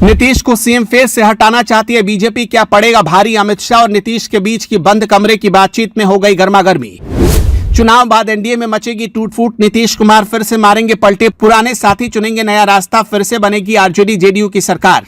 नीतीश को CM face से हटाना चाहती है बीजेपी, क्या पड़ेगा भारी? अमित शाह और नीतीश के बीच की बंद कमरे की बातचीत में हो गई गर्मागर्मी। चुनाव बाद एनडीए में मचेगी टूट-फूट, नीतीश कुमार फिर से मारेंगे पलटे, पुराने साथी चुनेंगे नया रास्ता, फिर से बनेगी आरजेडी जेडीयू की सरकार।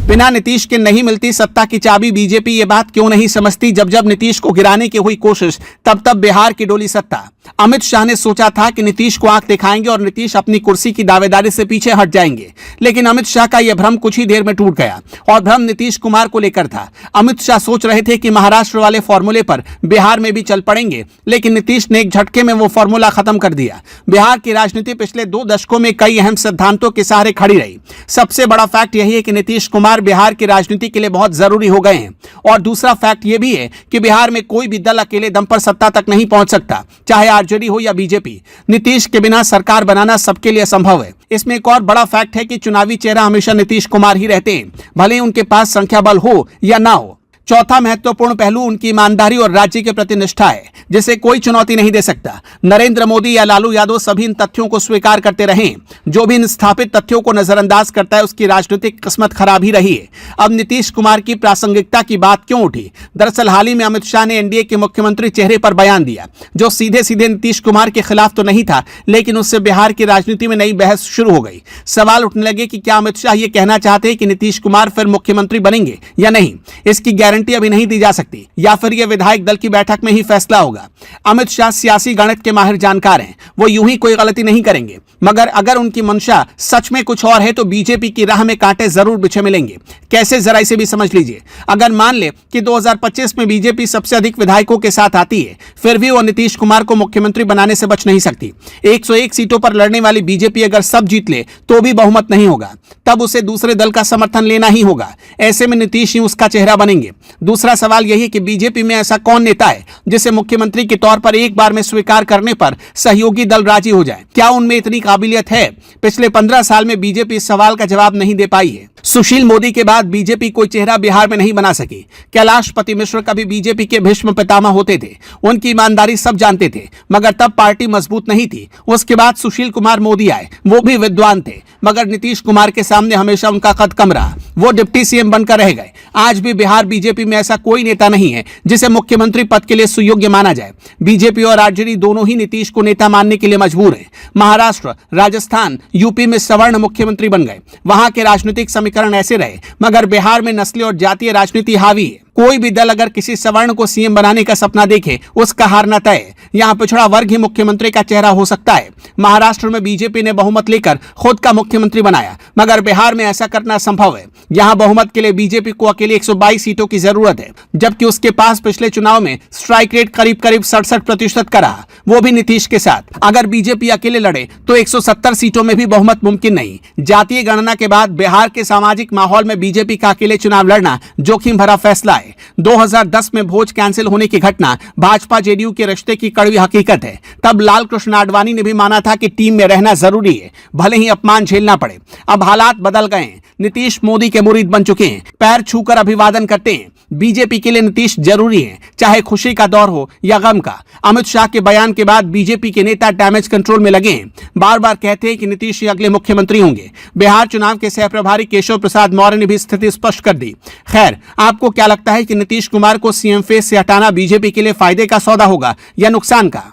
बिना नीतीश के नहीं मिलती सत्ता की चाबी, बीजेपी ये बात क्यों नहीं समझती? जब जब नीतीश को गिराने की हुई कोशिश, तब तब बिहार की डोली सत्ता। अमित शाह ने सोचा था कि नीतीश को आंख दिखाएंगे और नीतीश अपनी कुर्सी की दावेदारी से पीछे हट जाएंगे, लेकिन अमित शाह का यह भ्रम कुछ ही देर में टूट गया और भ्रम नीतीश कुमार को लेकर था। अमित शाह सोच रहे थे कि महाराष्ट्र वाले फॉर्मूले पर बिहार में भी चल पड़ेंगे, लेकिन नीतीश ने एक झटके में वो फॉर्मूला खत्म कर दिया। बिहार की राजनीति पिछले 2 दशकों में कई अहम सिद्धांतों के सहारे खड़ी रही। सबसे बड़ा फैक्ट यही है कि नीतीश कुमार बिहार की राजनीति के लिए बहुत जरूरी हो गए हैं, और दूसरा फैक्ट यह भी है कि बिहार में कोई भी दल अकेले दम पर सत्ता तक नहीं पहुंच सकता, चाहे आरजेडी हो या बीजेपी। नीतीश के बिना सरकार बनाना सबके लिए संभव है। इसमें एक और बड़ा फैक्ट है कि चुनावी चेहरा हमेशा नीतीश कुमार ही रहते हैं, भले ही उनके पास संख्या बल हो या ना हो। चौथा महत्वपूर्ण पहलू उनकी ईमानदारी और राज्य के प्रति निष्ठा है, जिसे कोई चुनौती नहीं दे सकता। नरेंद्र मोदी या लालू यादव सभी इन तथ्यों को स्वीकार करते रहे। जो भी इन स्थापित तथ्यों को नजरअंदाज करता है, उसकी राजनीतिक किस्मत खराब ही रही है। अब नीतीश कुमार की प्रासंगिकता की बात क्यों उठी? दरअसल हाल ही में अमित शाह ने एनडीए के मुख्यमंत्री चेहरे पर बयान दिया, जो सीधे सीधे नीतीश कुमार के खिलाफ तो नहीं था, लेकिन उससे बिहार की राजनीति में नई बहस शुरू हो गई। सवाल उठने लगे कि क्या अमित शाह ये कहना चाहते हैं कि नीतीश कुमार फिर मुख्यमंत्री बनेंगे या नहीं? इसकी गारंटी अभी नहीं दी जा सकती, या फिर यह विधायक दल की बैठक में ही फैसला होगा। अमित शाह सियासी गणित के माहिर जानकार हैं, वो यूं ही कोई गलती नहीं करेंगे, मगर अगर उनकी मंशा सच में कुछ और है तो बीजेपी की राह में कांटे जरूर बिछे मिलेंगे। कैसे, जरा इसे भी समझ लीजिए। अगर मान ले कि 2025 में बीजेपी सबसे अधिक विधायकों के साथ आती है, फिर भी वो नीतीश कुमार को मुख्यमंत्री बनाने से बच नहीं सकती। 101 सीटों पर लड़ने वाली बीजेपी अगर सब जीत ले तो भी बहुमत नहीं होगा, तब उसे दूसरे दल का समर्थन लेना ही होगा। ऐसे में नीतीश ही उसका चेहरा बनेंगे। दूसरा सवाल यही कि बीजेपी में ऐसा कौन नेता है जिसे मुख्यमंत्री के तौर पर एक बार में स्वीकार करने पर सहयोगी दल राजी हो जाए? क्या उनमें इतनी काबिलियत है? पिछले 15 साल में बीजेपी इस सवाल का जवाब नहीं दे पाई है। सुशील मोदी के बाद बीजेपी कोई चेहरा बिहार में नहीं बना सकी। कैलाशपति मिश्र कभी बीजेपी के भीष्म पितामह होते थे, उनकी ईमानदारी सब जानते थे, मगर तब पार्टी मजबूत नहीं थी। उसके बाद सुशील कुमार मोदी आए, वो भी विद्वान थे, मगर नीतीश कुमार के सामने हमेशा उनका कद कम रहा। वो डिप्टी सीएम बनकर रह गए। आज भी बिहार बीजेपी में ऐसा कोई नेता नहीं है जिसे मुख्यमंत्री पद के लिए सुयोग्य माना जाए। बीजेपी और आरजेडी दोनों ही नीतीश को नेता मानने के लिए मजबूर हैं। महाराष्ट्र, राजस्थान, यूपी में सवर्ण मुख्यमंत्री बन गए, वहां के राजनीतिक समीकरण ऐसे रहे, मगर बिहार में नस्लीय और जातीय राजनीति हावी है। कोई भी दल अगर किसी सवर्ण को सीएम बनाने का सपना देखे, उसका हारना तय है। यहाँ पिछड़ा वर्ग ही मुख्यमंत्री का चेहरा हो सकता है। महाराष्ट्र में बीजेपी ने बहुमत लेकर खुद का मुख्यमंत्री बनाया, मगर बिहार में ऐसा करना संभव है। यहाँ बहुमत के लिए बीजेपी को अकेले 122 सीटों की जरूरत है, जबकि उसके पास पिछले चुनाव में स्ट्राइक रेट करीब 67% का रहा, वो भी नीतीश के साथ। अगर बीजेपी अकेले लड़े तो 170 सीटों में भी बहुमत मुमकिन नहीं। जातीय गणना के बाद बिहार के सामाजिक माहौल में बीजेपी का अकेले चुनाव लड़ना जोखिम भरा फैसला है। 2010 में भोज कैंसिल होने की घटना भाजपा जेडीयू के रिश्ते की कड़वी हकीकत है। तब लाल कृष्ण आडवाणी ने भी माना था कि टीम में रहना जरूरी है, भले ही अपमान झेलना पड़े। अब हालात बदल गए हैं। नीतीश मोदी के मुरीद बन चुके हैं, पैर छूकर अभिवादन करते हैं। बीजेपी के लिए नीतीश जरूरी है, चाहे खुशी का दौर हो या गम का। अमित शाह के बयान के बाद बीजेपी के नेता डैमेज कंट्रोल में लगे हैं। बार बार कहते हैं कि नीतीश ही अगले मुख्यमंत्री होंगे। बिहार चुनाव के सह प्रभारी केशव प्रसाद मौर्य ने भी स्थिति स्पष्ट कर दी। खैर, आपको क्या लगता है कि नीतीश कुमार को सीएम फेस से हटाना बीजेपी के लिए फायदे का सौदा होगा या नुकसान का?